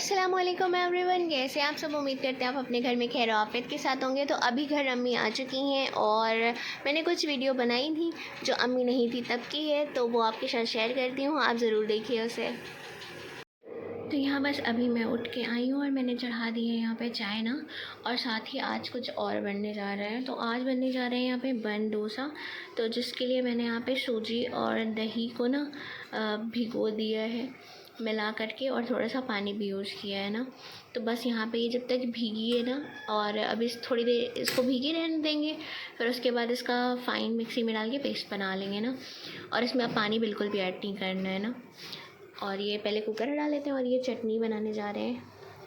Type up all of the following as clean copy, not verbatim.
अस्सलामुअलैकुम एवरीवन, कैसे आप सब। उम्मीद करते हैं आप अपने घर में खैर आफियत के साथ होंगे। तो अभी घर अम्मी आ चुकी हैं और मैंने कुछ वीडियो बनाई थी जो अम्मी नहीं थी तब की है, तो वो आपके साथ शेयर करती हूँ, आप ज़रूर देखिए उसे। तो यहाँ बस अभी मैं उठ के आई हूँ और मैंने चढ़ा दी है यहाँ पे चाय ना, और साथ ही आज कुछ और बनने जा रहे हैं। तो आज बनने जा रहे हैं यहाँ पे बन डोसा। तो जिसके लिए मैंने यहाँ पे सूजी और दही को ना भिगो दिया है मिला करके, और थोड़ा सा पानी भी यूज़ किया है ना। तो बस यहाँ पे ये जब तक भीगी है ना, और अभी थोड़ी देर इसको भीगी रहने देंगे। फिर उसके बाद इसका फ़ाइन मिक्सी में डाल के पेस्ट बना लेंगे ना। और इसमें अब पानी बिल्कुल भी ऐड नहीं करना है ना। और ये पहले कुकर में डाल लेते हैं और ये चटनी बनाने जा रहे हैं।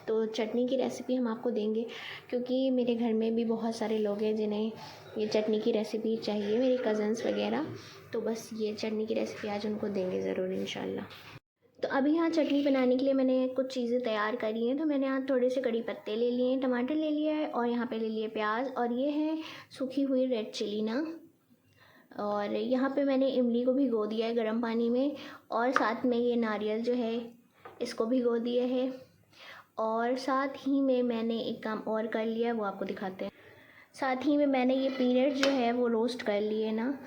तो चटनी की रेसिपी हम आपको देंगे, क्योंकि मेरे घर में भी बहुत सारे लोग हैं जिन्हें ये चटनी की रेसिपी चाहिए, मेरे कज़न्स वगैरह। तो बस ये चटनी की रेसिपी आज उनको देंगे ज़रूर इंशाल्लाह। तो अभी यहाँ चटनी बनाने के लिए मैंने कुछ चीज़ें तैयार करी हैं। तो मैंने यहाँ थोड़े से कड़ी पत्ते ले लिए हैं, टमाटर ले लिया है, और यहाँ पे ले लिए प्याज, और ये है सूखी हुई रेड चिली ना। और यहाँ पे मैंने इमली को भिगो दिया है गर्म पानी में, और साथ में ये नारियल जो है इसको भिगो दिया है। और साथ ही में मैंने एक काम और कर लिया है, वो आपको दिखाते हैं। साथ ही में मैंने ये पीनट जो है वो रोस्ट कर लिए ना।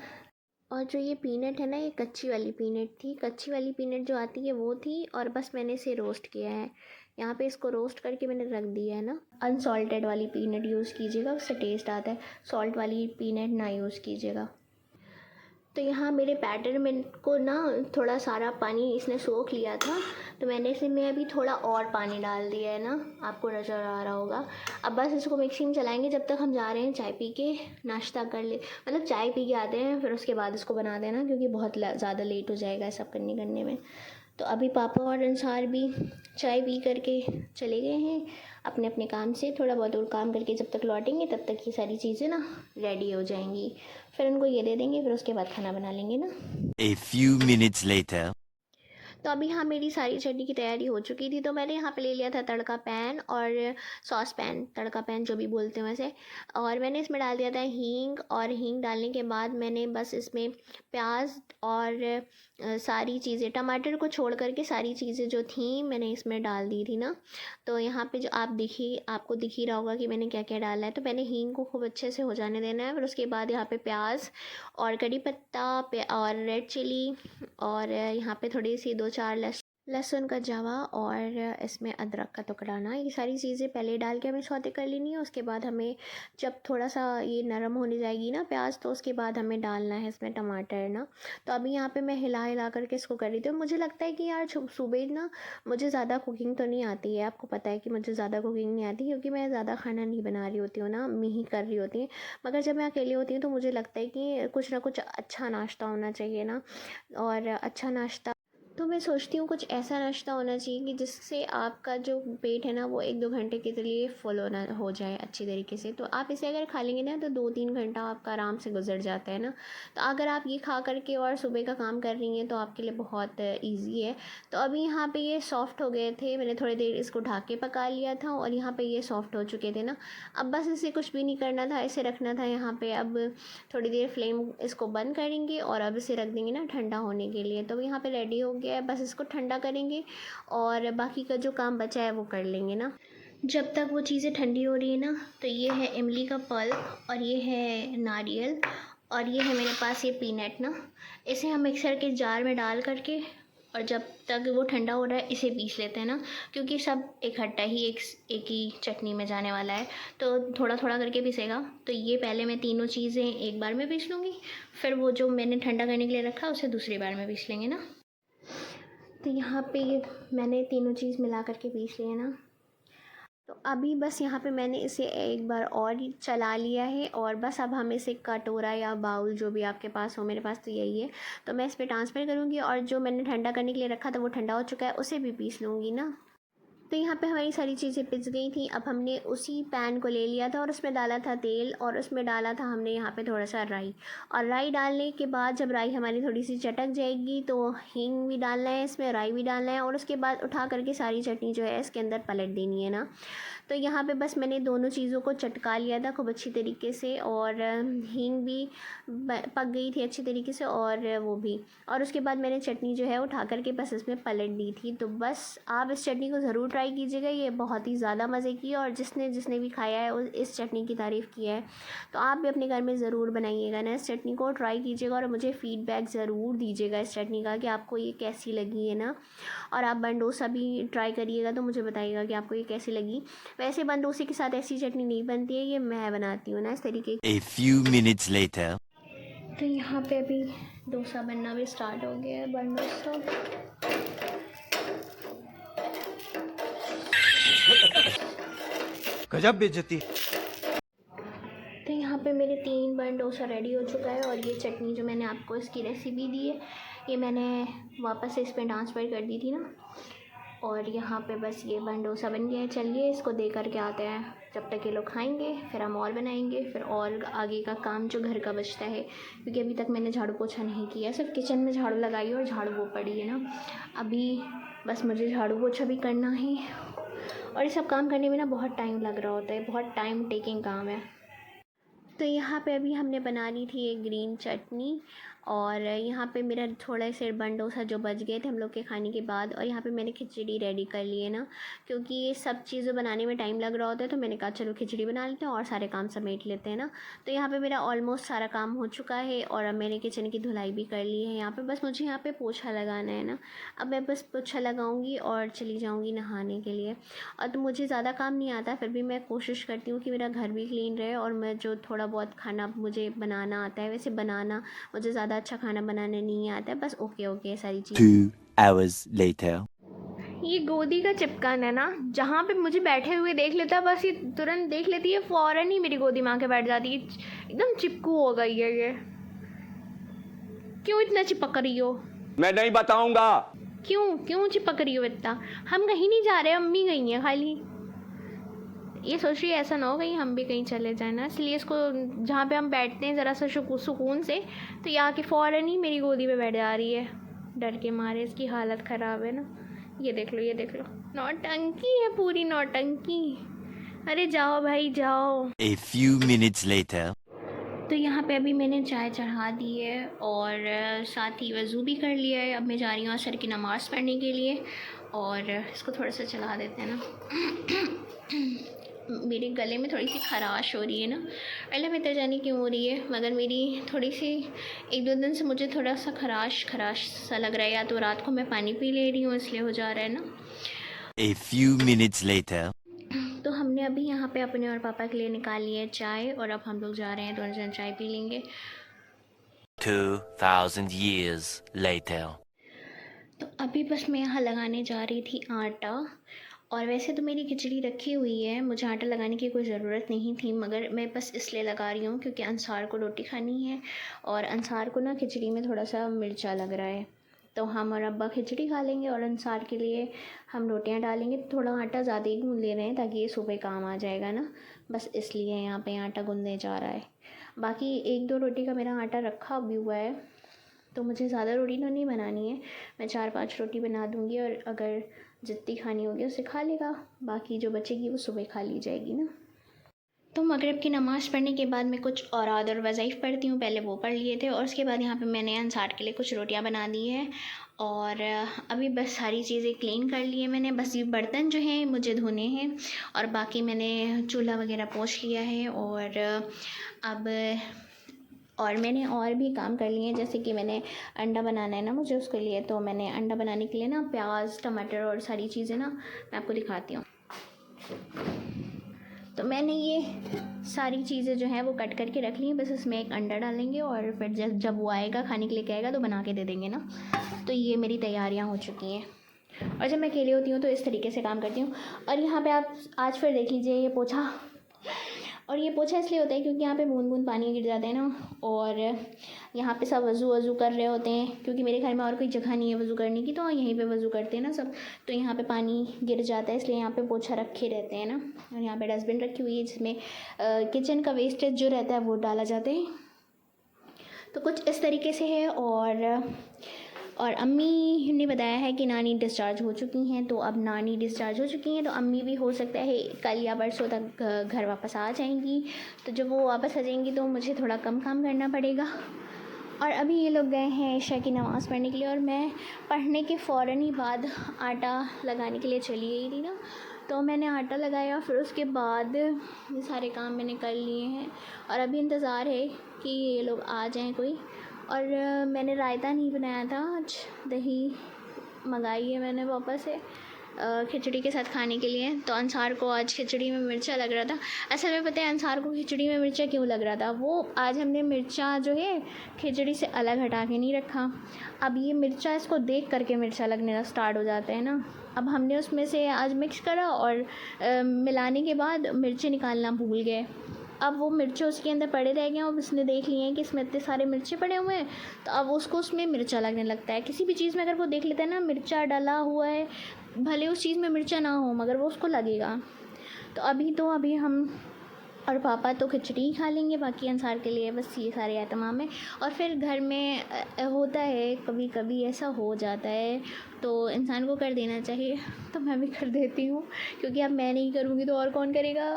और जो ये पीनट है ना, ये कच्ची वाली पीनट थी, कच्ची वाली पीनट जो आती है वो थी, और बस मैंने इसे रोस्ट किया है। यहाँ पे इसको रोस्ट करके मैंने रख दिया है ना। अनसॉल्टेड वाली पीनट यूज़ कीजिएगा, उससे टेस्ट आता है। सॉल्ट वाली पीनट ना यूज़ कीजिएगा। तो यहाँ मेरे बैटर में को ना थोड़ा सारा पानी इसने सोख लिया था, तो मैंने इसमें अभी थोड़ा और पानी डाल दिया है ना, आपको नज़र आ रहा होगा। अब बस इसको मिक्सी में चलाएंगे जब तक हम जा रहे हैं चाय पी के नाश्ता कर ले, मतलब चाय पी के आते हैं, फिर उसके बाद इसको बना देना, क्योंकि बहुत ज़्यादा लेट हो जाएगा सब करने में। तो अभी पापा और अंसार भी चाय पी करके चले गए हैं अपने अपने काम से। थोड़ा बहुत और काम करके जब तक लौटेंगे तब तक ये सारी चीज़ें ना रेडी हो जाएंगी, फिर उनको ये दे देंगे, फिर उसके बाद खाना बना लेंगे ना। A few minutes later. तो अभी यहाँ मेरी सारी चटनी की तैयारी हो चुकी थी। तो मैंने यहाँ पे ले लिया था तड़का पैन और सॉस पैन, तड़का पैन जो भी बोलते हैं वैसे। और मैंने इसमें डाल दिया था हींग, और हींग डालने के बाद मैंने बस इसमें प्याज और सारी चीज़ें, टमाटर को छोड़ करके सारी चीज़ें जो थी मैंने इसमें डाल दी थी ना। तो यहाँ पे जो आपको दिख ही रहा होगा कि मैंने क्या क्या डाला है। तो पहले हींग को खूब अच्छे से हो जाने देना है, फिर उसके बाद यहाँ पे प्याज और कड़ी पत्ता और रेड चिली, और यहाँ पे थोड़ी सी 2-4 लहसुन का जवा, और इसमें अदरक का टुकड़ा ना। ये सारी चीज़ें पहले डाल के हमें सौते कर लेनी है। उसके बाद हमें जब थोड़ा सा ये नरम होने जाएगी ना प्याज, तो उसके बाद हमें डालना है इसमें टमाटर ना। तो अभी यहाँ पे मैं हिला हिला करके इसको कर रही थी। मुझे लगता है कि यार सुबह ना मुझे ज़्यादा कुकिंग तो नहीं आती है, आपको पता है कि मुझे ज़्यादा कुकिंग नहीं आती, क्योंकि मैं ज़्यादा खाना नहीं बना रही होती हूँ ना, अम्मी ही कर रही होती हैं। मगर जब मैं अकेली होती हूँ तो मुझे लगता है कि कुछ ना कुछ अच्छा नाश्ता होना चाहिए ना। और अच्छा नाश्ता, तो मैं सोचती हूँ कुछ ऐसा नाश्ता होना चाहिए कि जिससे आपका जो पेट है ना वो 1-2 घंटे के लिए फुल हो जाए अच्छी तरीके से। तो आप इसे अगर खा लेंगे ना तो 2-3 घंटा आपका आराम से गुजर जाता है ना। तो अगर आप ये खा करके और सुबह का काम कर रही हैं तो आपके लिए बहुत ईजी है। तो अभी यहाँ पे ये सॉफ़्ट हो गए थे, मैंने थोड़ी देर इसको ढक के पका लिया था, और यहाँ पे ये सॉफ़्ट हो चुके थे ना। अब बस इसे कुछ भी नहीं करना था, इसे रखना था यहाँ पे। अब थोड़ी देर फ्लेम इसको बंद करेंगे और अब इसे रख देंगे ना ठंडा होने के लिए। तो यहाँ पे रेडी हो गया है, बस इसको ठंडा करेंगे और बाकी का जो काम बचा है वो कर लेंगे ना। जब तक वो चीज़ें ठंडी हो रही है ना, तो ये है इमली का पल्प, और ये है नारियल, और ये है मेरे पास ये पीनट ना। इसे हम मिक्सर के जार में डाल करके, और जब तक वो ठंडा हो रहा है इसे पीस लेते हैं ना, क्योंकि सब इकट्ठा ही एक ही चटनी में जाने वाला है। तो थोड़ा थोड़ा करके पीसेगा। तो ये पहले मैं तीनों चीज़ें एक बार में पीस लूँगी, फिर वो जो मैंने ठंडा करने के लिए रखा उसे दूसरी बार में पीस लेंगे ना। तो यहाँ पे ये मैंने तीनों चीज़ मिला करके पीस लिया ना। तो अभी बस यहाँ पे मैंने इसे एक बार और चला लिया है, और बस अब हम इसे कटोरा या बाउल जो भी आपके पास हो, मेरे पास तो यही है, तो मैं इस पर ट्रांसफ़र करूँगी। और जो मैंने ठंडा करने के लिए रखा था वो ठंडा हो चुका है, उसे भी पीस लूँगी ना। तो यहाँ पे हमारी सारी चीज़ें पिस गई थी। अब हमने उसी पैन को ले लिया था और उसमें डाला था तेल, और उसमें डाला था हमने यहाँ पे थोड़ा सा राई। और राई डालने के बाद जब राई हमारी थोड़ी सी चटक जाएगी तो हींग भी डालना है इसमें, राई भी डालना है, और उसके बाद उठा करके सारी चटनी जो है इसके अंदर पलट देनी है ना। तो यहाँ पे बस मैंने दोनों चीज़ों को चटका लिया था खूब अच्छी तरीके से, और हींग भी पक गई थी अच्छी तरीके से, और वो भी। और उसके बाद मैंने चटनी जो है उठा करके बस इसमें पलट दी थी। तो बस आप इस चटनी को ज़रूर ट्राई कीजिएगा, ये बहुत ही ज़्यादा मज़े की है और जिसने जिसने भी खाया है इस चटनी की तारीफ़ की है। तो आप भी अपने घर में ज़रूर बनाइएगा ना, इस चटनी को ट्राई कीजिएगा और मुझे फ़ीडबैक ज़रूर दीजिएगा इस चटनी का कि आपको ये कैसी लगी है ना। और आप बन डोसा भी ट्राई करिएगा तो मुझे बताइएगा कि आपको ये कैसी लगी। वैसे बन डोसे के साथ ऐसी चटनी नहीं बनती है, ये मैं बनाती हूँ ना इस तरीके की। A few minutes later. तो यहाँ पे अभी डोसा बनना भी स्टार्ट हो गया है, बन डोसा। गजब बेइज्जती। तो यहाँ पे मेरे 3 बन डोसा रेडी हो चुका है और ये चटनी जो मैंने आपको इसकी रेसिपी दी है ये मैंने वापस से इस पर ट्रांसफ़र कर दी थी ना। और यहाँ पे बस ये बन डोसा बन गया है। चलिए इसको दे कर के आते हैं, जब तक ये लोग खाएंगे फिर हम और बनाएंगे, फिर और आगे का काम जो घर का बचता है, क्योंकि अभी तक मैंने झाड़ू पोछा नहीं किया, सिर्फ किचन में झाड़ू लगाई और झाड़ू वो पड़ी है ना। अभी बस मुझे झाड़ू पोछा भी करना है और ये सब काम करने में ना बहुत टाइम लग रहा होता है, बहुत टाइम टेकिंग काम है। तो यहाँ पे अभी हमने बना ली थी एक ग्रीन चटनी और यहाँ पे मेरा थोड़ा से बन डोसा जो बच गए थे हम लोग के खाने के बाद, और यहाँ पे मैंने खिचड़ी रेडी कर ली है ना, क्योंकि ये सब चीज़ें बनाने में टाइम लग रहा होता है तो मैंने कहा चलो खिचड़ी बना लेते हैं और सारे काम समेट लेते हैं ना। तो यहाँ पे मेरा ऑलमोस्ट सारा काम हो चुका है और अब मैंने किचन की धुलाई भी कर ली है। यहाँ पे बस मुझे यहाँ पे पोछा लगाना है ना, अब मैं बस पोछा लगाऊंगी और चली जाऊंगी नहाने के लिए। और तो मुझे ज़्यादा काम नहीं आता, फिर भी मैं कोशिश करती हूँ कि मेरा घर भी क्लीन रहे और मैं जो थोड़ा बहुत खाना मुझे बनाना आता है, वैसे बनाना मुझे ज़्यादा अच्छा खाना बनाने नहीं आता है, बस ओके ओके सारी चीज़। 2 hours later. ये गोदी का चिपकन है ना, जहाँ पे मुझे बैठे हुए देख लेता है बस ये तुरंत देख लेती है, फ़ौरन ही मेरी गोदी में आके बैठ जाती है। एकदम चिपकू हो गई है ये। क्यों इतना चिपक रही हो? मैं नहीं बताऊंगा। क्यों क्यों चिपक रही हो इतना? हम कहीं नहीं जा रहे, अम्मी गई हैं खाली। ये सोच रही है ऐसा ना हो कहीं हम भी कहीं चले जाए ना, इसलिए इसको जहाँ पे हम बैठते हैं ज़रा सा सुकून से, तो ये आके फ़ौरन ही मेरी गोदी में बैठ जा रही है, डर के मारे। इसकी हालत ख़राब है ना, ये देख लो, ये देख लो, नौटंकी है, पूरी नौटंकी। अरे जाओ भाई जाओ। A few minutes later. तो यहाँ पे अभी मैंने चाय चढ़ा दी है और साथ ही वज़ू भी कर लिया है। अब मैं जा रही हूँ असर की नमाज़ पढ़ने के लिए और इसको थोड़ा सा चला देते हैं ना। मेरे गले में थोड़ी सी खराश हो रही है ना, अल्लाह बेहतर जाने क्यों हो रही है, मगर मेरी थोड़ी सी 1-2 दिन से मुझे थोड़ा सा खराश सा लग रहा है, या तो रात को मैं पानी पी ले रही हूँ इसलिए हो जा रहा है ना। A few minutes later. तो हमने अभी यहाँ पे अपने और पापा के लिए निकाली है चाय और अब हम लोग जा रहे हैं, दोनों जन चाय पी लेंगे। 2000 years later. तो अभी बस मैं यहाँ लगाने जा रही थी आटा, और वैसे तो मेरी खिचड़ी रखी हुई है, मुझे आटा लगाने की कोई ज़रूरत नहीं थी, मगर मैं बस इसलिए लगा रही हूँ क्योंकि अंसार को रोटी खानी है और अंसार को ना खिचड़ी में थोड़ा सा मिर्चा लग रहा है, तो हम और अब्बा खिचड़ी खा लेंगे और अंसार के लिए हम रोटियां डालेंगे। तो थोड़ा आटा ज़्यादा ही गूँध ले रहे हैं ताकि ये सुबह काम आ जाएगा ना, बस इसलिए यहाँ पे आटा गूँधने जा रहा है। बाकी 1-2 रोटी का मेरा आटा रखा भी हुआ है, तो मुझे ज़्यादा रोटी तो नहीं बनानी है, मैं 4-5 रोटी बना दूँगी और अगर जितनी खानी होगी उसे खा लेगा, बाकी जो बचेगी वो सुबह खा ली जाएगी ना। तो मगरिब की नमाज़ पढ़ने के बाद मैं कुछ औराद और वज़ाइफ़ पढ़ती हूँ, पहले वो पढ़ लिए थे और उसके बाद यहाँ पे मैंने अंसार के लिए कुछ रोटियाँ बना दी हैं और अभी बस सारी चीज़ें क्लीन कर ली है मैंने, बस ये बर्तन जो हैं मुझे धोने हैं और बाकी मैंने चूल्हा वगैरह पोंछ लिया है। और अब और मैंने और भी काम कर लिए हैं, जैसे कि मैंने अंडा बनाना है ना मुझे उसके लिए, तो मैंने अंडा बनाने के लिए ना प्याज टमाटर और सारी चीज़ें ना मैं आपको दिखाती हूँ। तो मैंने ये सारी चीज़ें जो हैं वो कट करके रख ली हैं, बस इसमें एक अंडा डालेंगे और फिर जब वो आएगा खाने के लिए कहेगा तो बना के दे देंगे ना। तो ये मेरी तैयारियां हो चुकी हैं और जब मैं अकेली होती हूँ तो इस तरीके से काम करती हूँ। और यहाँ पे आप आज फिर देख लीजिए ये पोछा, और ये पोछा इसलिए होता है क्योंकि यहाँ पे बूंद बूंद पानी गिर जाते हैं ना, और यहाँ पे सब वज़ू कर रहे होते हैं क्योंकि मेरे घर में और कोई जगह नहीं है वज़ू करने की, तो यहीं पे वज़ू करते हैं ना सब, तो यहाँ पे पानी गिर जाता है इसलिए यहाँ पे पोछा रखे रहते हैं ना। और यहाँ पे डस्टबिन रखी हुई है जिसमें किचन का वेस्टेज जो रहता है वो डाला जाता है। तो कुछ इस तरीके से है। और अम्मी ने बताया है कि नानी डिस्चार्ज हो चुकी हैं, तो अब नानी डिस्चार्ज हो चुकी हैं तो अम्मी भी हो सकता है कल या परसों तक घर वापस आ जाएंगी। तो जब वो वापस आ जाएंगी तो मुझे थोड़ा कम काम करना पड़ेगा और अभी ये लोग गए हैं ईशा की नमाज़ पढ़ने के लिए, और मैं पढ़ने के फ़ौरन ही बाद आटा लगाने के लिए चली गई थी ना, तो मैंने आटा लगाया, फिर उसके बाद ये सारे काम मैंने कर लिए हैं। और अभी इंतज़ार है कि ये लोग आ जाएं कोई। और मैंने रायता नहीं बनाया था आज, दही मंगाई है मैंने पापा से खिचड़ी के साथ खाने के लिए। तो अंसार को आज खिचड़ी में मिर्चा लग रहा था। असल में पता है अंसार को खिचड़ी में मिर्चा क्यों लग रहा था? वो आज हमने मिर्चा जो है खिचड़ी से अलग हटा के नहीं रखा। अब ये मिर्चा इसको देख करके मिर्चा लगने स्टार्ट हो जाता है ना। अब हमने उसमें से आज मिक्स करा और मिलाने के बाद मिर्ची निकालना भूल गए। अब वो मिर्चे उसके अंदर पड़े रह गए, अब उसने देख लिए हैं कि इसमें इतने सारे मिर्चे पड़े हुए हैं, तो अब उसको उसमें मिर्चा लगने लगता है। किसी भी चीज़ में अगर वो देख लेता है ना मिर्चा डला हुआ है, भले उस चीज़ में मिर्चा ना हो मगर वो उसको लगेगा। तो अभी हम और पापा तो खिचड़ी ही खा लेंगे, बाकी अंसार के लिए बस ये सारे एहतमाम है। और फिर घर में होता है कभी कभी ऐसा हो जाता है, तो इंसान को कर देना चाहिए, तो मैं भी कर देती हूँ, क्योंकि अब मैं नहीं करूँगी तो और कौन करेगा।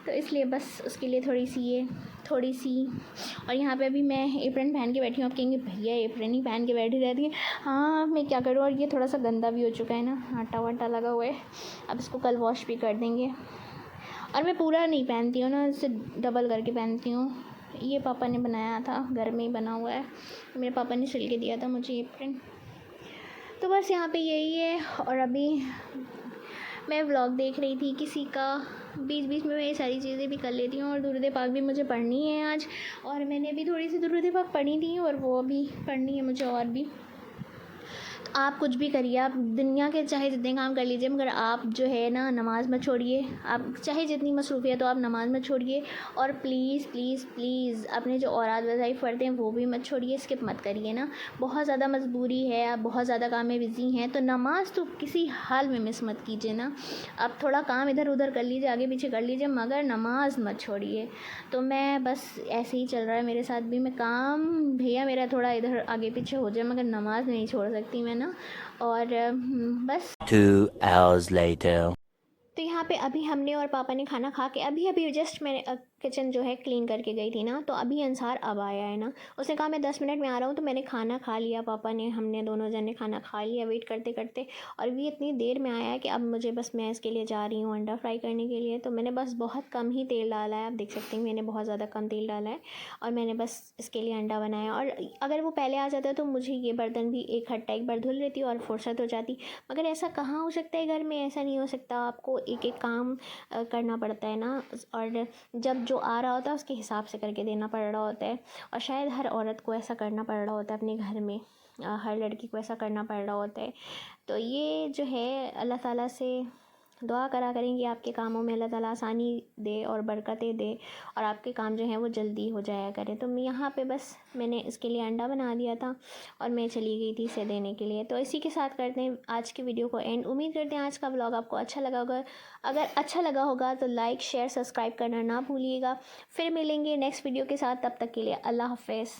तो इसलिए बस उसके लिए थोड़ी सी। और यहाँ पे अभी मैं एप्रन पहन के बैठी हूँ। आप कहेंगे भैया एप्रन ही पहन के बैठी रहती है। हाँ मैं क्या करूँ, और ये थोड़ा सा गंदा भी हो चुका है ना, आटा वाटा लगा हुआ है। अब इसको कल वॉश भी कर देंगे। और मैं पूरा नहीं पहनती हूँ ना, इसे डबल करके पहनती हूँ। ये पापा ने बनाया था, घर में ही बना हुआ है, मेरे पापा ने सिल के दिया था मुझे एप्रन। तो बस यहाँ पे यही है। और अभी मैं व्लॉग देख रही थी किसी का, बीच बीच में मैं ये सारी चीज़ें भी कर लेती हूँ। और दुरूद पाक भी मुझे पढ़नी है आज, और मैंने अभी थोड़ी सी दुरूद पाक पढ़ी थी और वो अभी पढ़नी है मुझे और भी। तो आप कुछ भी करिए, आप दुनिया के चाहे जितने काम कर लीजिए, मगर आप जो है ना नमाज़ मत छोड़िए। आप चाहे जितनी मसरूफ़ियत तो आप नमाज़ मत छोड़िए। और प्लीज़ प्लीज़ प्लीज़ अपने जो औरात वज़ाइफ पढ़ते हैं वो भी मत छोड़िए, स्किप मत करिए ना। बहुत ज़्यादा मजबूरी है, आप बहुत ज़्यादा काम में बिज़ी हैं, तो नमाज़ तो किसी हाल में मिस मत कीजिए ना। आप थोड़ा काम इधर उधर कर लीजिए, आगे पीछे कर लीजिए, मगर नमाज़ मत छोड़िए। तो मैं बस ऐसे ही चल रहा है मेरे साथ भी। मैं काम भैया मेरा थोड़ा इधर आगे पीछे हो जाए, मगर नमाज़ नहीं छोड़ सकती मैं ना। और बस 2 hours later. तो यहाँ पे अभी हमने और पापा ने खाना खा के अभी जस्ट मैं किचन जो है क्लीन करके गई थी ना, तो अभी अंसार अब आया है ना। उसने कहा मैं 10 मिनट में आ रहा हूँ, तो मैंने खाना खा लिया, पापा ने हमने दोनों जने खाना खा लिया वेट करते करते। और भी इतनी देर में आया है कि अब मुझे बस मैं इसके लिए जा रही हूँ अंडा फ्राई करने के लिए। तो मैंने बस बहुत कम ही तेल डाला है, आप देख सकते हैं मैंने बहुत ज़्यादा कम तेल डाला है। और मैंने बस इसके लिए अंडा बनाया। और अगर वो पहले आ जाता तो मुझे ये बर्तन भी एक हट्टा एक बार धुल लेती और फुर्सत हो जाती, मगर ऐसा कहाँ हो सकता है घर में, ऐसा नहीं हो सकता। आपको एक एक काम करना पड़ता है ना। और जब जो आ रहा होता है उसके हिसाब से करके देना पड़ रहा होता है। और शायद हर औरत को ऐसा करना पड़ रहा होता है अपने घर में, हर लड़की को ऐसा करना पड़ रहा होता है। तो ये जो है अल्लाह ताला से दुआ करा करेंगे आपके कामों में अल्लाह ताला आसानी दे और बरकतें दे, और आपके काम जो हैं वो जल्दी हो जाया करें। तो मैं यहाँ पे बस मैंने इसके लिए अंडा बना दिया था और मैं चली गई थी इसे देने के लिए। तो इसी के साथ करते हैं आज की वीडियो को एंड। उम्मीद करते हैं आज का ब्लॉग आपको अच्छा लगा होगा। अगर अच्छा लगा होगा तो लाइक शेयर सब्सक्राइब करना ना भूलिएगा। फिर मिलेंगे नेक्स्ट वीडियो के साथ, तब तक के लिए अल्लाह हाफ़िज़।